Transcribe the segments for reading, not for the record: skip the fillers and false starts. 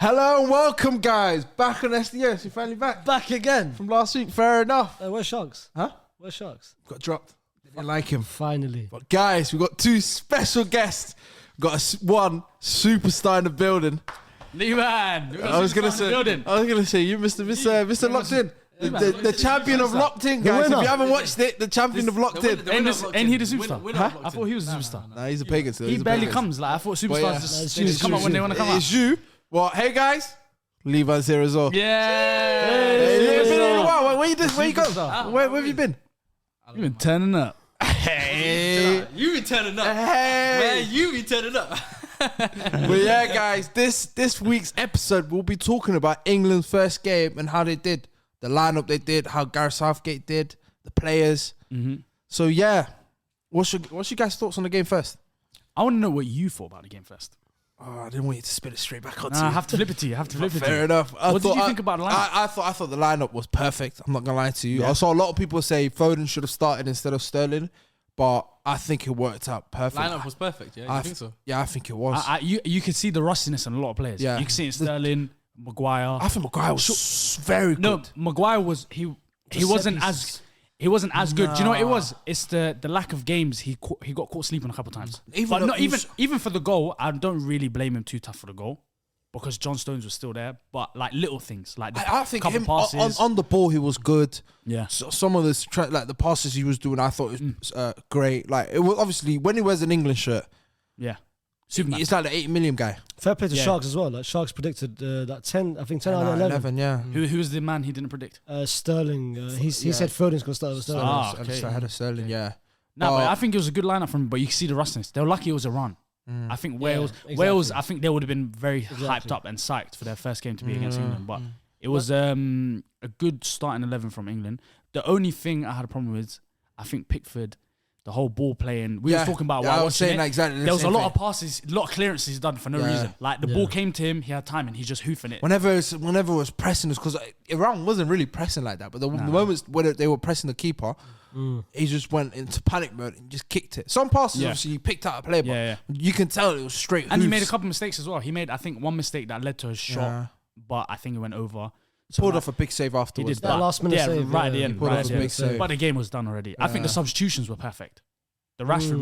Hello and welcome, guys. Back on SDS. You're finally back. Back again. From last week. Fair enough. Where's Sharks? Huh? Where's Sharks? Got dropped. Didn't like him. Finally. But guys, we've got two special guests. We've got one superstar in the building. Lee man. I was gonna say, you, Mr. Locked In. The champion of Locked In, guys. If you haven't watched it, the champion of Locked In. Ain't he the superstar? Huh? I thought he was the superstar. Nah, he's a pagan. So He barely comes. Like I thought superstars just come out when they want to come out. It's you. Well, hey guys. Levi's here as well. Yeah. Hey, it's been a while. Where you go? Where have you been? You've been turning up. Hey. You be turning up. Hey. Man, you be turning up. But yeah, guys, this week's episode we'll be talking about England's first game and how they did, the lineup they did, how Gareth Southgate did, the players. Mm-hmm. So yeah, what's your guys' thoughts on the game first? I want to know what you thought about the game first. Oh, I didn't want you to spit it straight back on. I have to flip it to you. Fair enough. What did you think about the lineup? I thought the lineup was perfect. I'm not gonna lie to you. Yeah. I saw a lot of people say Foden should have started instead of Sterling, but I think it worked out perfect. Lineup was perfect, yeah? You think so? Yeah, I think it was. You could see the rustiness in a lot of players. Yeah. You can see it in Sterling, Maguire. I think Maguire was very good. No, Maguire was he wasn't as good. Do you know what it was? It's the lack of games. He got caught sleeping a couple of times. Even for the goal, I don't really blame him too tough for the goal because John Stones was still there. But like little things, like I think couple him passes. on the ball he was good. Yeah. So some of the passes he was doing, I thought was great. Like it was obviously when he wears an England shirt, Yeah. Superman. it's like the 8 million guy. Fair play to Yeah. Sharks as well. Like Sharks predicted that 10 out of 11. Yeah. Who was the man he didn't predict? Sterling. He said Foden's going to start with Sterling. Ah, I okay. just had a Sterling. Yeah. No, but I think it was a good lineup from him. But you can see the rustiness. They were lucky it was Iran. I think Wales. I think they would have been very hyped up and psyched for their first game to be against England. But it was a good starting 11 from England. The only thing I had a problem with, I think Pickford, the whole ball playing. We were talking about. I was saying exactly. There was a lot of passes, a lot of clearances done for no reason. Like the ball came to him, he had time, and he's just hoofing it. Whenever it was pressing, because Iran wasn't really pressing like that. But the moments when they were pressing the keeper, he just went into panic mode and just kicked it. Some passes, obviously, he picked out a play, but you can tell it was straight. And he made a couple mistakes as well. He made, I think, one mistake that led to a shot, but I think it went over. So pulled off a big save afterwards. He did that last minute save. Right at the end. Pulled off a big save. But the game was done already. I think the substitutions were perfect. The Rashford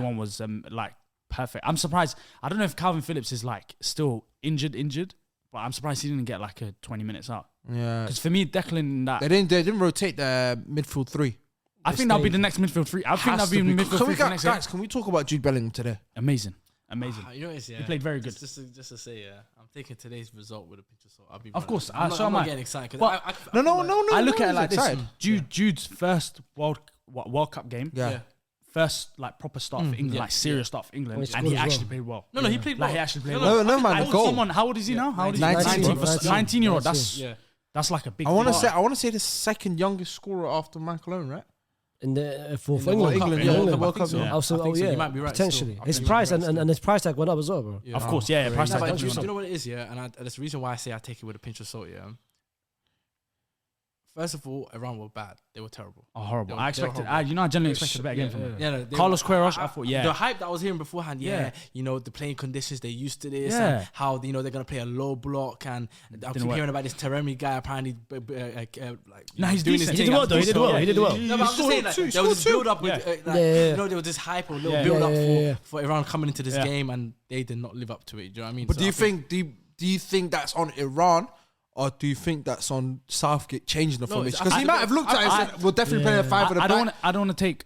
one was like perfect. I'm surprised. I don't know if Calvin Phillips is like still injured, but I'm surprised he didn't get like a 20 minutes out. Yeah, because for me, Declan, they didn't rotate the midfield three. I think that'll be the next midfield three. I think that'll be midfield three for next game. Guys, can we talk about Jude Bellingham today? Amazing. You know what it is, He played very good. Just to say, I'm taking today's result with a pinch of salt. I'll be Of course, I'm so am not I. getting excited. But No. I look at it like this: excited. Jude's first World Cup game. Yeah. First, like proper start for England, like serious start for England, Well, and he scored as actually played well. No, he played well. Like he actually played No, well. no, man, the goal. How old is he now? How old is he? 19. 19-year-old. 19. That's like a big. I want to say the second youngest scorer after Michael Owen, right? In the for In the England. World Cup, Yeah. yeah. Also, I think so. yeah, You might be right potentially. still. His I think price you might be right and his price tag went up as well, bro. Yeah. Of course, yeah. Price No, tag but definitely do went you up. know what it is, yeah? And that's the reason why I say I take it with a pinch of salt, yeah? First of all, Iran were bad. They were terrible. Oh, horrible. They I were expected. horrible. I generally expected a better game from him. Yeah, Carlos Queiroz, I thought, The hype that I was hearing beforehand, Yeah. you know, the playing conditions, they're used to this, Yeah. and how, you know, they're going to play a low block, and I keep work. hearing about this Taremi guy, apparently, No, he's doing decent. his He thing. did well, though. He did well. No, but I'm just saying, like, there was this build up with, you know, there was this hype or little Yeah. build up Yeah. for Iran coming into this Yeah. game, and they did not live up to it. Do you know what I mean? But So do you I think do you think that's on Iran? Or do you think that's on Southgate changing the formation? Because he might have looked at it and said, we'll definitely play a five at the I back. don't want to take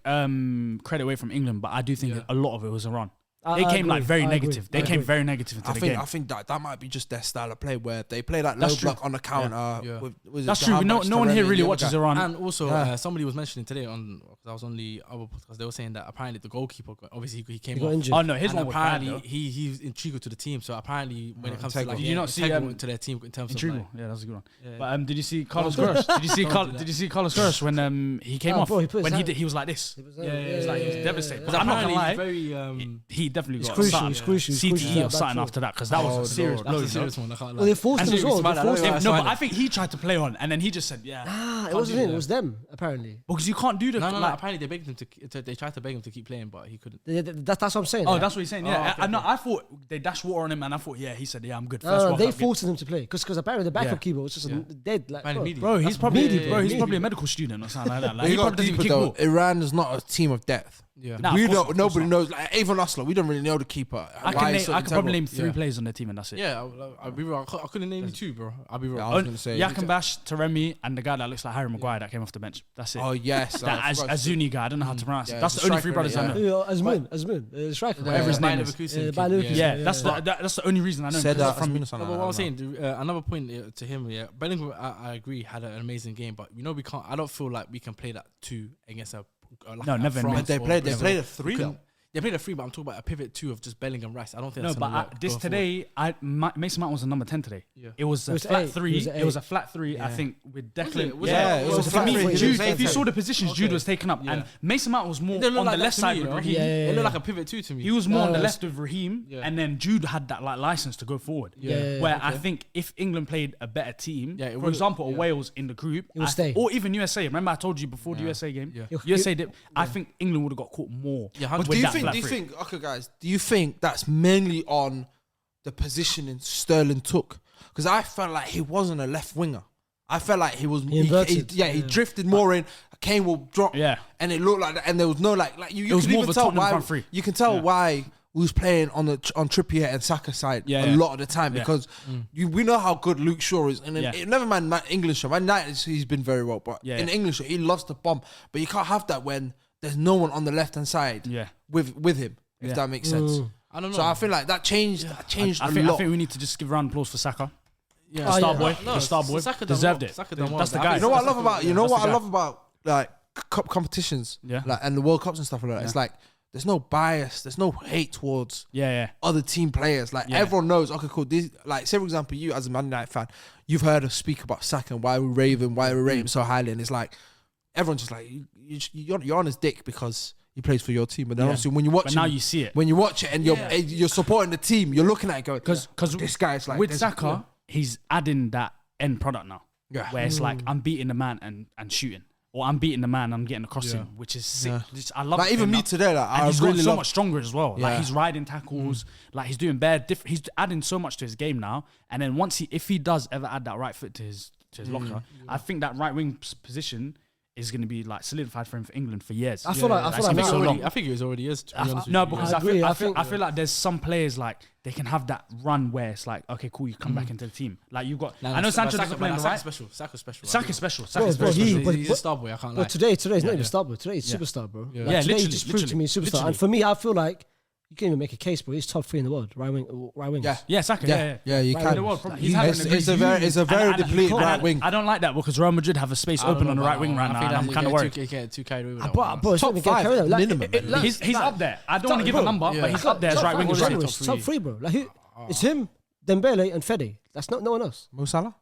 credit away from England, but I do think a lot of it was Iran. They came like very negative. They came very negative into the game. I think that might be just their style of play where they play that low block on the counter. Yeah. With That's true. No one here really watches Iran. And also, somebody was mentioning today because I was on the other podcast, they were saying that apparently the goalkeeper, obviously he came He got off. injured. Oh no, his And one was bad. apparently he's integral to the team. So apparently when it comes to integral. like, Did you not see, to their team in terms of Integral. like, Yeah, that's a good one. Yeah. But did you see Carlos Queiroz? Did you see Carlos Queiroz when he came off? Bro, he put his When hand- he was like this. He was devastated. Because I'm not gonna lie. apparently he's very He definitely got crucial. It's crucial. CTE or something after that because that was a serious blow. That's a serious one. I can't lie. Well, they forced him as well. No, but I think he tried to play on, and then he just said, Nah, it wasn't him. It was them, apparently. Because you can't do the... No. Apparently, they begged him to... They tried to beg him to keep playing, but he couldn't. That's what I'm saying. Oh, that's what he's saying, yeah. I thought they dashed water on him, and I thought, he said, I'm good. No, they forced him to play. Because apparently the backup keeper was just dead. Bro, he's probably a medical student or something like that. Like, he probably doesn't even kick ball. Iran is not a team of depth. Yeah. Nobody knows. Like, even us, we don't really know the keeper. I can probably name 3 players on their team, and that's it. Yeah, I'll be real. I couldn't name you 2, bro. I'll be real. I was going to say Yakambash, Taremi, and the guy that looks like Harry Maguire that came off the bench. That's it. Oh, yes. That Azuni guy. I don't know how to pronounce it. That's the only 3 brothers I know. Azmoun, striker. Whatever his name is. Yeah, that's the only reason I know him. What I'm saying, another point to him, Bellingham, I agree, had an amazing game, but we can't. I don't feel like we can play that 2 against a. No, never. But they played a 3 though. They played a 3, but I'm talking about a pivot 2 of just Bellingham Rice. I don't think that's but this today, Mason Mount was a number 10 today. Yeah. It was a flat 3. It was a flat 3, I think, with Declan. It was a flat 3. Jude, if you saw the positions Jude was taking up, and Mason Mount was more on the left side with Raheem. It looked like a pivot 2 to me. He was more on the left with Raheem, and then Jude had that like license to go forward. Where I think if England played a better team, for example, Wales in the group, or even USA. Remember I told you before the USA game, USA did. I think England would have got caught more. But do you think? Okay, guys, do you think that's mainly on the positioning Sterling took? Because I felt like he wasn't a left winger. I felt like he was. He drifted more in. Kane will drop. And it looked like that. And there was no like you can even tell why. You can tell why we was playing on Trippier and Saka side a lot of the time because we know how good Luke Shaw is. And never mind English. Man United, he's been very well, but in English he loves to bomb. But you can't have that when there's no one on the left hand side with him. If that makes sense. I don't know. So I feel like that changed a lot. I think we need to just give a round of applause for Saka. Yeah. The star boy deserved it. That's the guy. You know what I love about like cup competitions, like and the World Cups and stuff like that. It's like there's no bias, there's no hate towards other team players. Like everyone knows. Okay, cool. These, like say for example, you as a Man United fan, you've heard us speak about Saka and why we rate him so highly, and it's like everyone's just like you're on his dick because he plays for your team, but then obviously when you watch, now you see it. When you watch it and you're supporting the team, you're looking at it going, because this guy's like with Saka, he's adding that end product now, where it's like I'm beating the man and shooting, or I'm beating the man, I'm getting across him, which is sick. I love. Like even me today, like and he's really so much stronger as well. Like he's riding tackles, like he's doing he's adding so much to his game now. And then if he does ever add that right foot to his locker, I think that right wing position is going to be like solidified for him for England for years. I think it already is. No, because I feel like there's some players like they can have that run where it's like, okay, cool, you come back into the team. Like you've got. I know Sancho doesn't play on the right. Saka's special. He's a star boy. I can't lie. But today's not even star boy. Today he's superstar, bro. Yeah, today he just proved to me superstar. And for me, I feel like you can't even make a case, bro. He's top 3 in the world, right wing. Yeah, Saka. Yeah, you can. It's a very depleted right wing. I don't like that because Real Madrid have a space open on the right wing right now, and I'm kind of worried. Too carried away with that. But top 5 minimum. He's up there. I don't want to give a number, but he's up there as right wing. Top 3, bro. Like it's him, Dembele, and Fede. That's no one else. Mo Salah.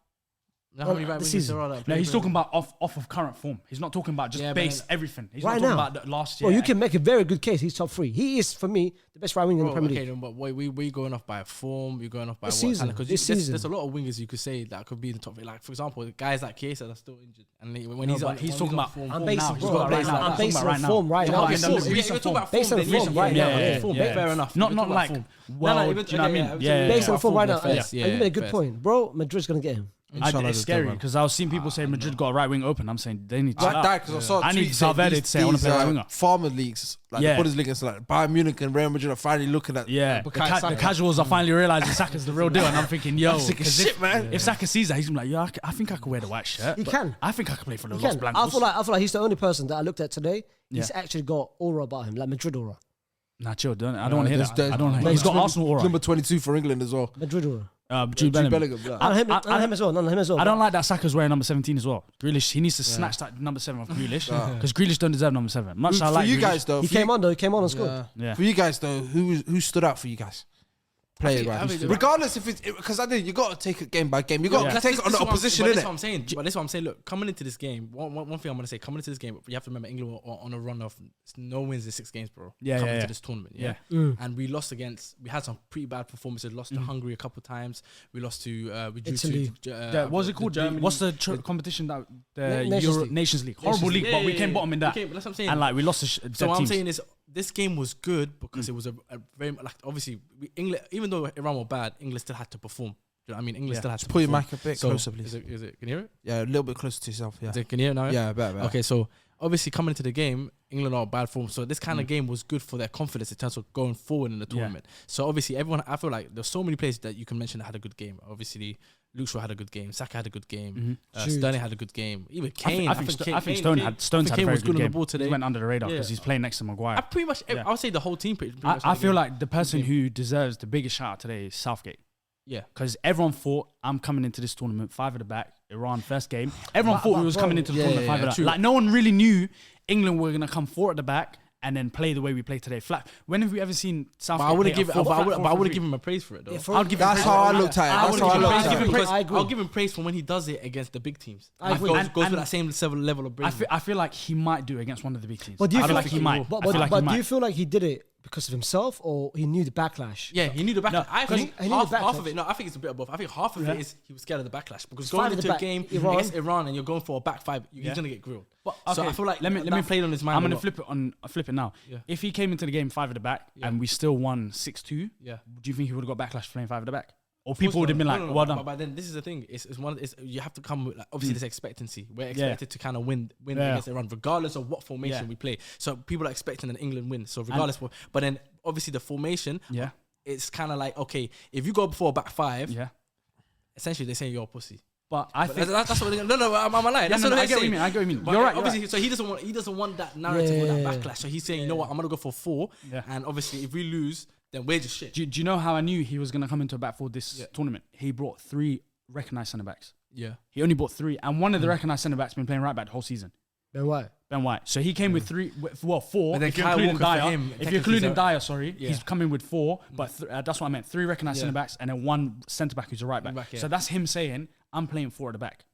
No, he's talking about off of current form. He's not talking about just base everything. He's not talking about the last year. Well, you can make a very good case. He's top 3. He is, for me, the best right winger in the Premier League. Okay, but we going off by form. We're going off by what? Because there's a lot of wingers you could say that could be in the top 3. Like for example, guys like Chiesa are still injured, and when he's talking about form, I'm basing form right now. Based on form right now. Fair enough. Not like well, do you know what I mean? Yeah, based on form right now. You made a good point, bro. Madrid's gonna get him. It's scary because I was seeing people say Madrid got a right wing open. I'm saying they need to. I need Valverde to say I want to play right winger. Farmer leagues, like the Bundesliga, so like Bayern Munich and Real Madrid are finally looking at. The casuals are finally realizing Saka's the real deal, and I'm thinking, yo, if Saka sees that, he's gonna be like, yo, I think I could wear the white shirt. He can. I think I could play for the Los Blancos. I feel like he's the only person that I looked at today. He's actually got aura about him, like Madrid aura. Nah, chill. I don't want to hear that. I don't. He's got Arsenal aura. Number 22 for England as well. Madrid aura. Jude Bellingham. And him as well. I don't like that Saka's wearing number 17 as well. Grealish, he needs to snatch that number 7 off Grealish because Grealish don't deserve number 7. Much I like for you Grealish. guys though. He came on and scored. Yeah. For you guys though, who stood out for you guys? play it right. Regardless if it's because I think you got to take it game by game. You got to take it on the opposition. That's what I'm saying. But that's what I'm saying. Look, coming into this game, one thing I'm gonna say, coming into this game, you have to remember England were on a run of no wins in 6 games, bro. Coming into this tournament, and we lost against. We had some pretty bad performances. Lost to Hungary a couple of times. We lost to we drew Italy. What's it called? Germany. What's the competition that the Nations League? Horrible league, but we came bottom in that. But that's what I'm saying. And like we lost. So what I'm saying is this game was good because it was a very like obviously England, even though Iran were bad, England still had to perform. Do you know what I mean? England still had to put your perform. mic a bit closer, please. Is it? Can you hear it? Yeah, a little bit closer to yourself. Yeah. Can you hear it now? Yeah, better. Okay, so obviously coming into the game, England are bad form. So this kind of game was good for their confidence in terms of going forward in the tournament. So obviously I feel like there's so many players that you can mention that had a good game. Obviously, Luke Shaw had a good game. Saka had a good game. Sterling had a good game. Even Kane. I think Stones had a very good game. Today. He went under the radar because he's playing next to Maguire. I would say the whole team. I feel like the person who deserves the biggest shout out today is Southgate. Yeah, because everyone thought I'm coming into this tournament 5 at the back. Iran first game. Everyone thought we was coming into the tournament 5 at the back. Like no one really knew England were gonna come 4 at the back and then play the way we play today. Flat. When have we ever seen Southgate? I wouldn't give him a praise for it though. I'll give. That's how I looked at it. I'll give him praise for when he does it against the big teams. Goes with that same level of bravery. I feel like he might do it against one of the big teams. But do you feel like he might? But do you feel like he did it because of himself, or he knew the backlash? Yeah, he knew the backlash. I think half of it. No, I think it's a bit of both. I think half of it is he was scared of the backlash because going into a game against Iran and you're going for a back 5, you're gonna get grilled. So I feel like let me play on his mind. I'm gonna flip it now. Yeah. If he came into the game 5 at the back and we still won 6-2, do you think he would have got backlash for playing 5 at the back? Or people would have been like, well done. But then this is the thing. It's you have to come with obviously this expectancy. We're expected to kind of win against Iran, regardless of what formation we play. So people are expecting an England win. So regardless, but then obviously the formation, it's kind of like, okay, if you go before a back 5, essentially they're saying you're a pussy. But I think that's what they're no, I'm lying. That's what I get what you mean. I get what you mean. You're right. Obviously, so he doesn't want that narrative or that backlash. So he's saying, you know what, I'm gonna go for 4. And obviously, if we lose, then we're just shit. Do you know how I knew he was going to come into a back 4 this tournament? He brought 3 recognised centre-backs. Yeah. He only brought 3. And one of the recognised centre-backs been playing right back the whole season. Ben White. So he came with 4. If you're including Dyer, he's coming with 4. But that's what I meant. 3 recognised centre-backs and then 1 centre-back who's a right back. So that's him saying, I'm playing 4 at the back.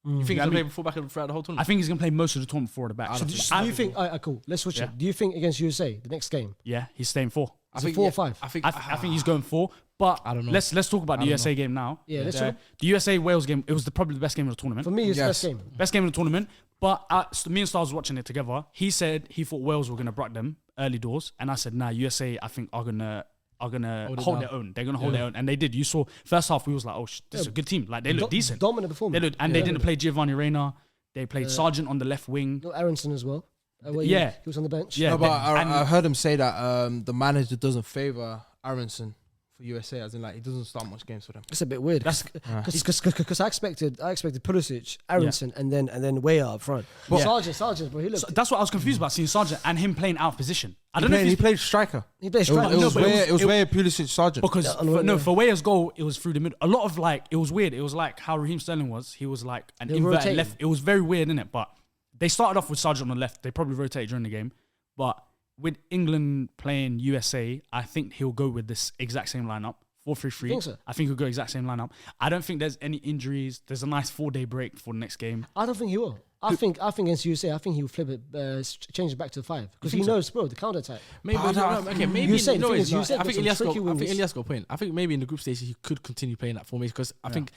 You think he's going to play 4 back throughout the whole tournament? I think he's going to play most of the tournament 4 at the back. So do you think, cool, let's switch it. Do you think against USA, the next game? Yeah, he's staying 4. I think 4 or 5. I think he's going 4. But I don't know. Let's talk about the USA game now. Yeah, let's talk. The USA Wales game. It was probably the best game of the tournament. For me, it's the best game. Best game of the tournament. But me and Stars watching it together. He said he thought Wales were going to bruck them early doors, and I said, nah, USA I think are gonna hold their own. They're gonna hold their own, and they did. You saw first half, we was like, oh, this is a good team. Like they look decent, dominant performance. They didn't play Giovanni Reina. They played Sargent on the left wing. Aronson as well. He was on the bench. Yeah, no, but I heard him say that the manager doesn't favour Aronson for USA, as in like he doesn't start much games for them. It's a bit weird because I expected Pulisic, Aronson, and then Weah up front. But Sargent, bro, he looked. So that's what I was confused about, seeing Sargent and him playing out of position. I don't know if he played striker. He played striker. It was Weah, Pulisic, Sargent. Because for Weah's goal, it was through the middle. A lot of it was weird. It was like how Raheem Sterling was. He was like an inverted left. It was very weird, innit? But they started off with Sargent on the left. They probably rotated during the game, but with England playing USA, I think he'll go with this exact same lineup. 4-3-3. I think he'll go exact same lineup. I don't think there's any injuries. There's a nice 4-day break for the next game. I don't think he will. I think against USA, I think he will flip it, change it back to 5 because he knows, bro, the counter attack. Maybe USA. I think Elias got a point. I think maybe in the group stage he could continue playing that formation because I think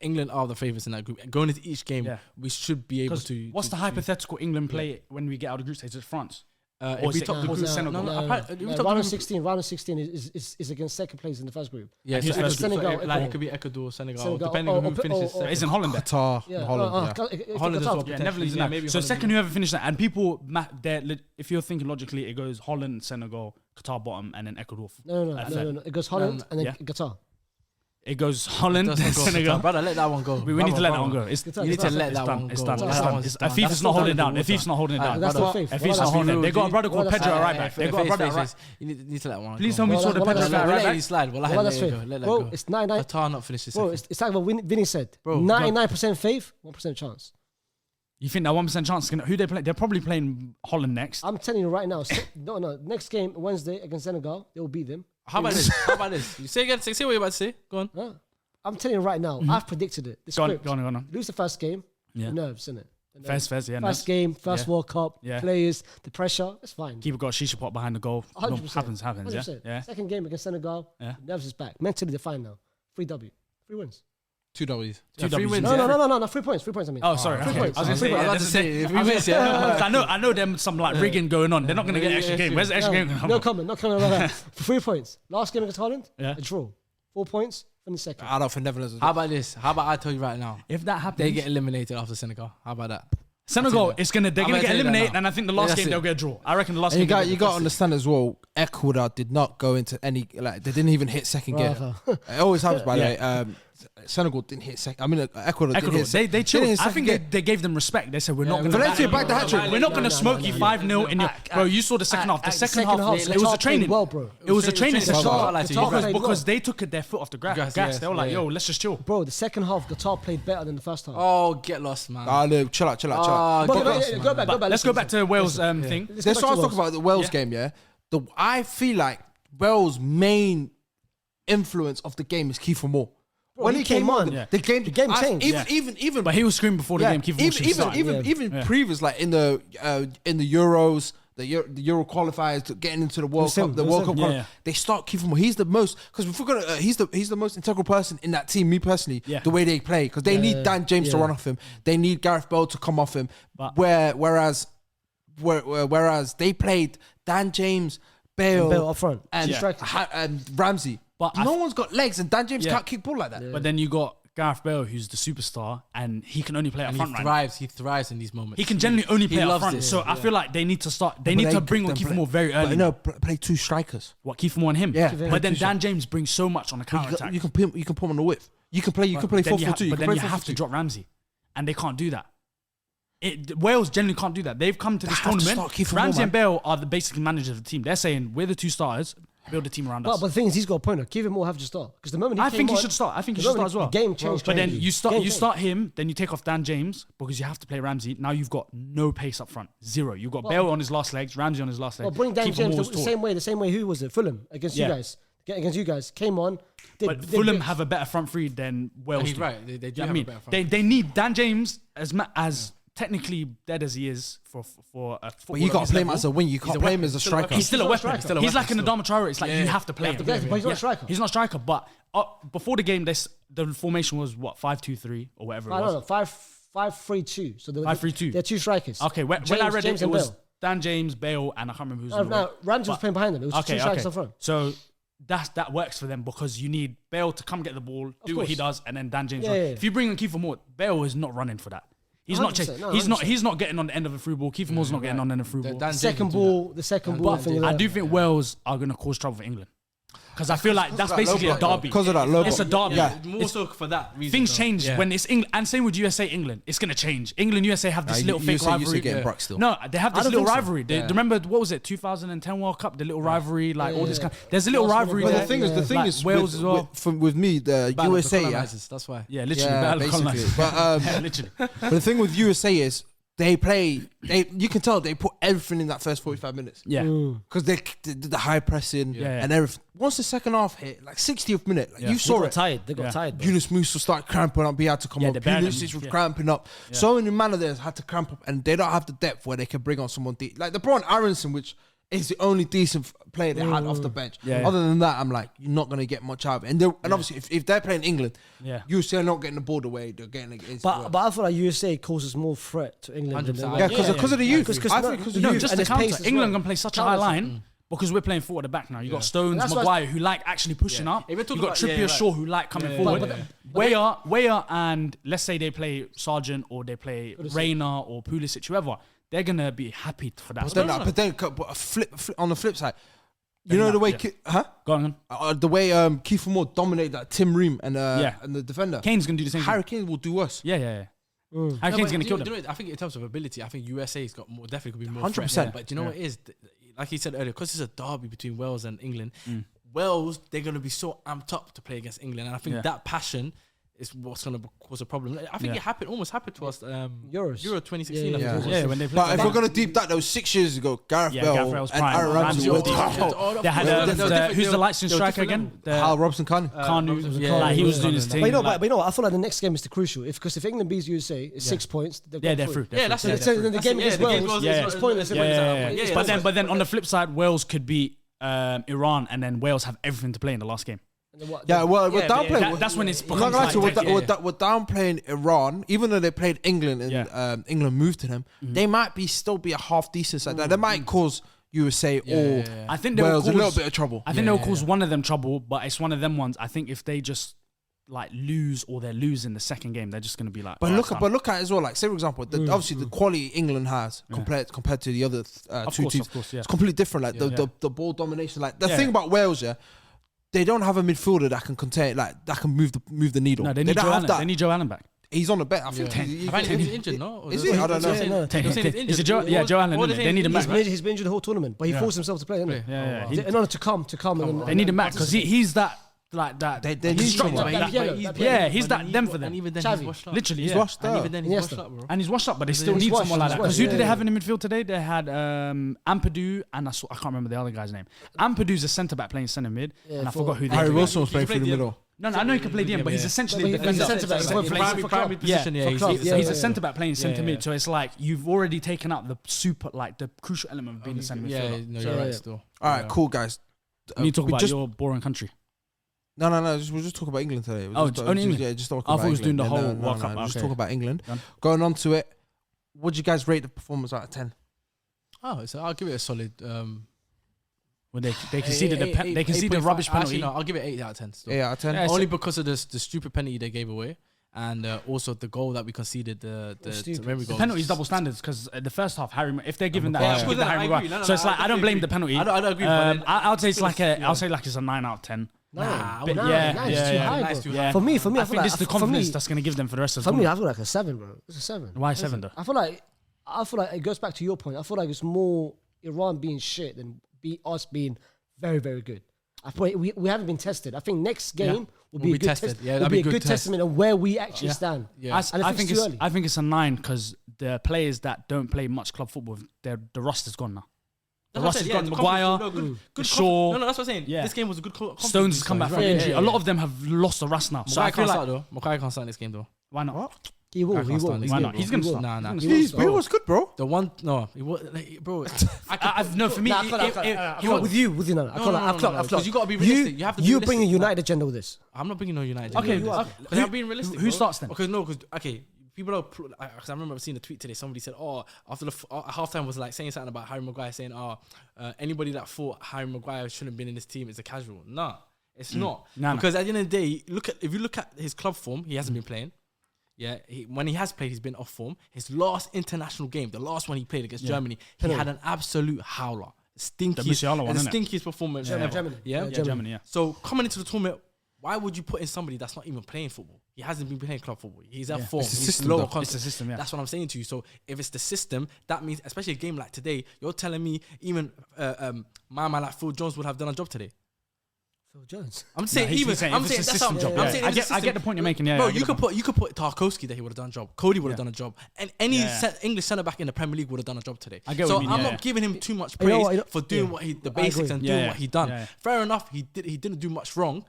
England are the favourites in that group. Going into each game, we should be able to. What's the hypothetical England play when we get out of the group stage? It's France. Or if we top the group, Senegal. Round of 16 is against second place in the first group. Yeah, so Senegal. It could be Ecuador, Senegal, depending on who finishes second. Isn't Holland there? Qatar, Holland, Holland as well. Netherlands. Maybe so second, whoever finished that, and people, if you're thinking logically, it goes Holland, Senegal, Qatar bottom, and then Ecuador. No. It goes Holland and then Qatar. It goes Holland, Senegal. Brother, let that one go. We need to let that one go. You need to let that one go. It's done. Afif's not holding it down. Afif's not holding it down. That's not faith. Afif's not holding it. They got a brother called Pedro right back. They got a brother right. You need to let one. Please tell me you saw the Pedro right back. Let it slide. Let that go. Bro, it's 99. Qatar not finished this. Bro, it's like what Vinny said. 99% faith, 1% chance. You think that 1% chance? Who they play? They're probably playing Holland next. I'm telling you right now. No. Next game Wednesday against Senegal, they will beat them. How about this? How about this? You say again. Say what you're about to say. Go on. No, I'm telling you right now. I've predicted it. The Go script. on. Lose the first game. Yeah. The nerves, innit? First, yeah. First game, first World Cup, players, the pressure. It's fine. Keeper got a shisha pot behind the goal. 100%. Happens. 100%. Yeah. Second game against Senegal. Nerves is back. Mentally they're fine now. 3 wins. 2 W's. 2 wins. No. 3 points. 3 points. I mean. Oh, sorry. 3 points. I was going to say, 3 wins. Yeah. I know them some like rigging going on. They're not going to get an extra game. Where's the extra game going to come? No comment about that. 3 points. Last game against Holland, a draw. 4 points. Finish second. I don't think Netherlands. How about this? How about I tell you right now? If that happens, They get eliminated after Senegal. How about that? Senegal, they're gonna get eliminated, and I think the last that's game it. they'll get a draw. I reckon the last And game. you got to understand as well. Ecuador did not go into any they didn't even hit second gear. It always happens by the way. Senegal didn't hit second. I mean, Ecuador didn't hit they chilled. hit I think second they gave them respect. They said we're not going to Valencia back the hat trick. We're not going to smoke you 5-0 in your. Bro, you saw the second half. The second half, it was a training. Well, bro. It was a training session Qatar because they took their foot off the gas. They were like, "Yo, let's just chill." Bro, the second half, Qatar played better than the first half. Oh, get lost, man. No, chill out. Go back. Let's go back to Wales thing. That's why I was talking about the Wales game. Yeah, I feel like Wales' main influence of the game is Kiefer Moore. When he came on, the game changed. Even But he was screaming before the game. Kiefer even previous, like in the Euros, the Euro qualifiers, getting into the World Cup, they start Kiefer Moore. He's the most because if we're gonna, he's the most integral person in that team. Me personally, the way they play because they need Dan James to run off him. They need Gareth Bale to come off him. Whereas they played Dan James, Bale up front, and Ramsey. But no one's got legs, and Dan James can't kick ball like that. Yeah. But then you got Gareth Bale, who's the superstar, and he can only play up front. He thrives in these moments. He can generally only play up front. So I feel like they need to start. They need to bring on Kiefer Moore very early. Play 2 strikers. What, Kiefer Moore and him? Yeah. But then Dan James brings so much on the counter attack. You can put him on the whip. You can play 4-4-2. But then you have to drop Ramsey, and they can't do that. Wales generally can't do that. They've come to this tournament. Ramsey and Bale are the basic managers of the team. They're saying we're the 2 starters. Build a team around us. But the thing is, he's got a point. Kiefer Moore have to start because the moment I think he should start. I think he should start as well. The game changed. But then you start him. Then you take off Dan James because you have to play Ramsey. Now you've got no pace up front. 0. You've got Bale on his last legs, Ramsey on his last legs. Well, bring Dan James the same way. Who was it? Fulham against you guys. Against you guys came on. But Fulham have a better front three than Wales. He's right. They do have a better front. They need Dan James as technically dead as he is for a footballer. But you can't play him as a wing. You can't play him as a striker. He's still a weapon. He's like an Adama Traore. It's like you have to play him. But he's not a striker. He's not a striker. But before the game, the formation was what 5-2-3 or whatever. I don't know 5-3-2. So 5-3-2. They're 2 strikers. Okay, when I read it was Dan James, Bale, and I can't remember who's. No, Ramsey was playing behind them. It was 2 strikers up front. So that works for them because you need Bale to come get the ball, do what he does, and then Dan James. If you bring in Kiefer Moore, Bale is not running for that. He's not chasing. He's not getting on the end of a through ball. Kiefer Moore's not getting on the end of a through ball. The second ball. I do think Wales are going to cause trouble for England. Because I feel like that's basically a derby. Because of that logo. It's a derby. Yeah. More so for that reason. Things change when it's England. And same with USA, England. It's going to change. England, USA have this little fake rivalry. No, they have this little rivalry. They remember, what was it, 2010 World Cup? The little rivalry, like all this kind. There's a little rivalry But there. the thing is, Wales as well. With me, the USA, that's why. Yeah, literally. Basically. But literally. But the thing with USA is, you can tell they put everything in that first 45 minutes. Yeah. Because they did the high pressing and everything. Once the second half hit, like 60th minute, you saw it. They got tired. Yunus Musa started cramping up. He had to come up. Pulisic was cramping up. So many managers had to cramp up, and they don't have the depth where they can bring on someone deep. Like the Braun Aronson, which is the only decent player they had off the bench. Other than that, I'm like, you're not going to get much out of it. And obviously, if they're playing England, USA are not getting the ball away. They're getting against. But I feel like USA causes more threat to England. Because of the youth. Just the counter. England can play such a high line. Because we're playing forward at the back now. You got Stones, Maguire, who like actually pushing up. You got Trippier, Shaw, who like coming forward. Weah and let's say they play Sargent or they play Reina or Pulisic, whoever. They're gonna be happy for that. But then flip on the flip side, you know the way, Go on. The way Kiefer Moore dominated that Tim Ream and the defender. Kane's gonna do the same. Harry Kane will do worse. Yeah. Harry Kane's gonna kill them. I think in terms of ability, I think USA's got more. Definitely could be more. 100%. But do you know what it is? Like he said earlier, because it's a derby between Wales and England. Wales, they're gonna be so amped up to play against England, and I think that passion is what's going to cause a problem. I think it almost happened to us. Euro 2016. Yeah, when they played. But if we're gonna deep that, that was 6 years ago. Gareth Bale and Aaron Ramsey were They had who's the lights striker again? Hal Robson Kanu. Like he was doing his thing. But you know what? I feel like the next game is the crucial. Because if England beats USA, it's 6 points. They're through. Yeah, that's it. So the game against Wales, it's pointless. But then on the flip side, Wales could beat Iran, and then Wales have everything to play in the last game. Yeah, well, we're downplaying. That's when it's I'm not gonna lie, we're downplaying Iran, even though they played England and England moved to them. They might still be a half decent side. They might cause USA or I think Wales a little bit of trouble. I think they'll cause one of them trouble, but it's one of them ones. I think if they just like lose or they're losing the second game, they're just gonna be like. But look at it as well. Like say for example, obviously the quality England has compared to the other two teams, it's completely different. Like the ball domination. Like the thing about Wales, they don't have a midfielder that can contain, like that can move the needle. No, they need Joe Allen. They need Joe Allen back. He's on the bench. I think he's injured, no? Is he? I don't know. Is it Joe? Yeah, Joe Allen. They need him back. He's been injured the whole tournament, but he forced himself to play, didn't he? Yeah. In order to come. They need him back because he's that. Like that, they need someone. He's that them for them. And even then, he's washed up. Literally, he's washed up. And he's washed up, but they still need someone like that. Because who did they have in the midfield today? They had Ampadu, and I can't remember the other guy's name. Ampadu's a centre back playing centre mid, and I forgot who they. Harry Wilson was playing through the middle. No, I know he can play DM, but he's essentially he's a centre back. Primary position. He's a centre back playing centre mid. So it's like you've already taken out the the crucial element of being a centre midfielder. Yeah, you're right. Still. All right, cool guys. We need to talk about your boring country. No. We'll just talk about England today. Only England? Yeah, just talk I about thought we was doing the England. whole World Cup. Just talk about England. Going on to it, would you guys rate the performance out of 10? Oh, so I'll give it a solid. When they conceded the rubbish penalty. Actually, no, I'll give it 8 out of 10. Still. 8 out of 10. Yeah, only because of the stupid penalty they gave away. And also the goal that we conceded, the penalty is double standards because the first half, if they're giving that, should give the Harry Maguire. So it's like I don't blame the penalty. I don't agree. I'll say it's like it's a 9 out of 10. Nah, it's too high. For me, I think this is the confidence that's going to give them for the rest of the tournament. For me, I feel like a 7, bro. It's a 7. Why 7 though? I feel like it goes back to your point. I feel like it's more Iran being shit than us being very, very good. I feel like we haven't been tested. I think next game will be a good test. Will be a good testament of where we actually stand. Yeah. I think it's a 9 because the players that don't play much club football, the rust is gone now. The rust is gone. Maguire, Shaw. No, that's what I'm saying. Yeah. This game was a good. Stones has come back from injury. A lot of them have lost the rust now. So I feel like Maguire can't start this game though. Why not? He will. Why not? He's gonna start. Nah. He was good, bro. The one, no, he was, bro. No, for me, with you, no. I feel because you gotta be realistic. You have to. You bring a United agenda with this. I'm not bringing no United. Okay, I'm being realistic. Who starts then? Okay. People are, because I remember seeing a tweet today. Somebody said, after the halftime was like saying something about Harry Maguire, saying, anybody that thought Harry Maguire shouldn't have been in this team is a casual. Nah, it's not. Because at the end of the day, if you look at his club form, he hasn't been playing. Yeah, when he has played, he's been off form. His last international game, the last one he played against Germany, he had an absolute howler. Stinkiest performance ever. Germany. So coming into the tournament, why would you put in somebody that's not even playing football? He hasn't been playing club football. He's at form. He's lower content. It's a system, That's what I'm saying to you. So if it's the system, that means, especially a game like today, you're telling me even my man like Phil Jones would have done a job today. Phil Jones. I'm saying that's how job. I get the point you're making. Yeah, bro, you could put Tarkowski there. He would have done a job. Cody would have done a job, and any English centre back in the Premier League would have done a job today. So I'm not giving him too much praise for doing the basics and doing what he done. Fair enough. He didn't do much wrong.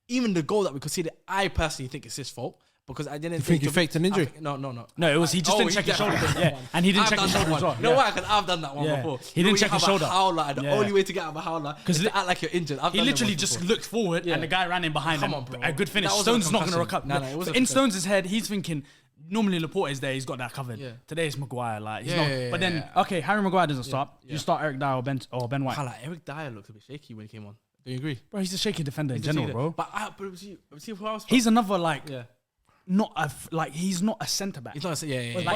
Even the goal that we conceded, I personally think it's his fault. Because I didn't think you faked an injury. No. No, it was he just didn't check his shoulder. And he didn't check his shoulder as well. You know why? Because I've done that one before. He didn't check his shoulder. The only way to get out of a howler is to act like you're injured. He literally just looked forward and the guy ran in behind him. Come on, bro. A good finish. Stones is not going to recover. In Stones' head, he's thinking, normally Laporte is there, he's got that covered. Today it's Maguire. But then, okay, Harry Maguire doesn't start. You start Eric Dyer or Ben White. Eric Dyer looked a bit shaky when he came on. Do you agree? Bro, he's a shaky defender in general, bro. But see who else? He's another he's not a centre back. He's not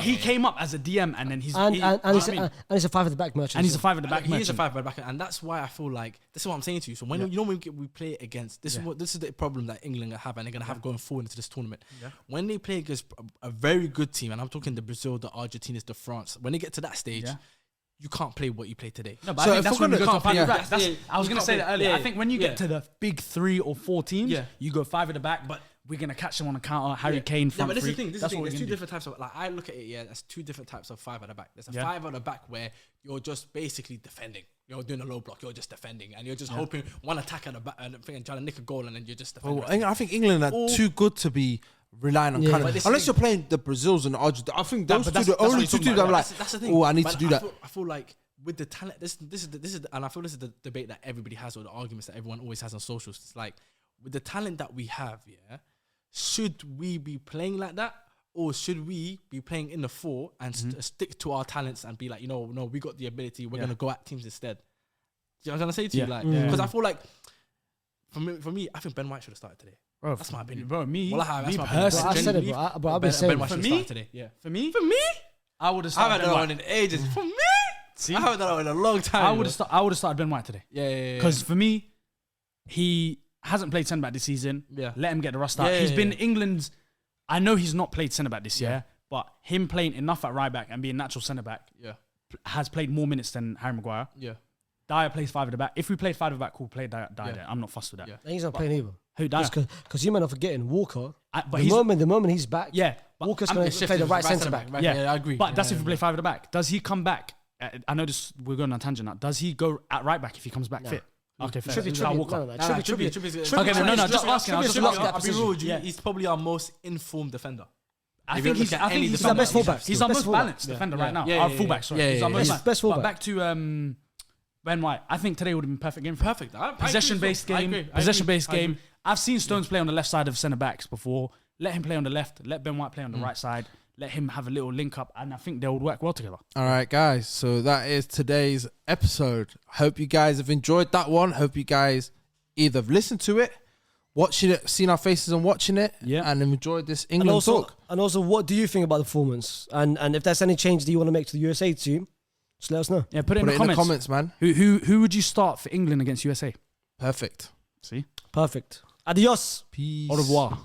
he came up as a DM and then he's a 5 at the back merchant. And he's a 5 at the back merchant. He is a 5 at the back, and that's why I feel like this is what I'm saying to you. So when we play against this is the problem that England have and they're gonna have going forward into this tournament. Yeah. When they play against a very good team, and I'm talking the Brazil, the Argentinas, the France. When they get to that stage. You can't play what you play today. No, but I think that's when we go to 5 at the back. I was going to say that earlier. I think when you get to the big 3 or 4 teams, you go 5 at the back. we're gonna catch them on a counter. Harry Kane front but this three. is the thing. That's what There's we're two gonna do. different types of I look at it. Yeah, there's two different types of five at the back. There's a five at the back where you're just basically defending. You're doing a low block. You're just defending, and you're just hoping one attack at the back and trying to nick a goal, and then you're just defending. I think England are too good to be relying on kind of, unless you're playing the Brazils and the Argentines. I think those two are the only two teams I'm like, that's the thing. Oh, I need to do that. I feel like with the talent, this is, and I feel this is the debate that everybody has, or the arguments that everyone always has on socials. It's like, with the talent that we have, should we be playing like that, or should we be playing in the 4 and stick to our talents and be like, no, we got the ability, we're gonna go at teams instead. Do you know what I'm trying to say to you? Like, because I feel like for me, I think Ben White should have started today. Bro, that's my opinion. Bro, me personally, I said it, bro. I've been saying for me today. Yeah, for me, I would have started. I haven't done one in ages. For me, I haven't done one in a long time. I would have started Ben White today. Yeah. Because for me, he hasn't played centre back this season. Yeah, let him get the rust out. He's been England's. I know he's not played centre back this year, but him playing enough at right back and being natural centre back, has played more minutes than Harry Maguire. Yeah. Dyer plays 5 at the back. If we played 5 at the back, cool, play Dyer there. I'm not fussed with that. And he's not playing either. Who, Dyer? Because you might not forgetting Walker. But the moment he's back, Walker's going to play the right centre back. Yeah, I agree. But that's if we play 5 at the back. Does he come back? I know this. We're going on a tangent now. Does he go at right back if he comes back fit? Okay, fair. Trippier. Okay, no, just asking. I'll be real with you. He's probably our most informed defender. I think he's our most fullback. He's our most balanced defender right now. Our fullback, sorry. He's our most best fullback. But back to Ben White. I think today would have been perfect game. Perfect. Possession-based game. Possession-based game. I've seen Stones play on the left side of centre backs before. Let him play on the left. Let Ben White play on the right side. Let him have a little link up, and I think they would work well together. All right, guys. So that is today's episode. Hope you guys have enjoyed that one. Hope you guys either have listened to it, watching it, seen our faces and watching it, and enjoyed this England talk. And also, what do you think about the performance? And if there's any change that you want to make to the USA team, just let us know. Yeah, put it in the comments, man. Who would you start for England against USA? Perfect. See? Perfect. Adios. Peace. Au revoir.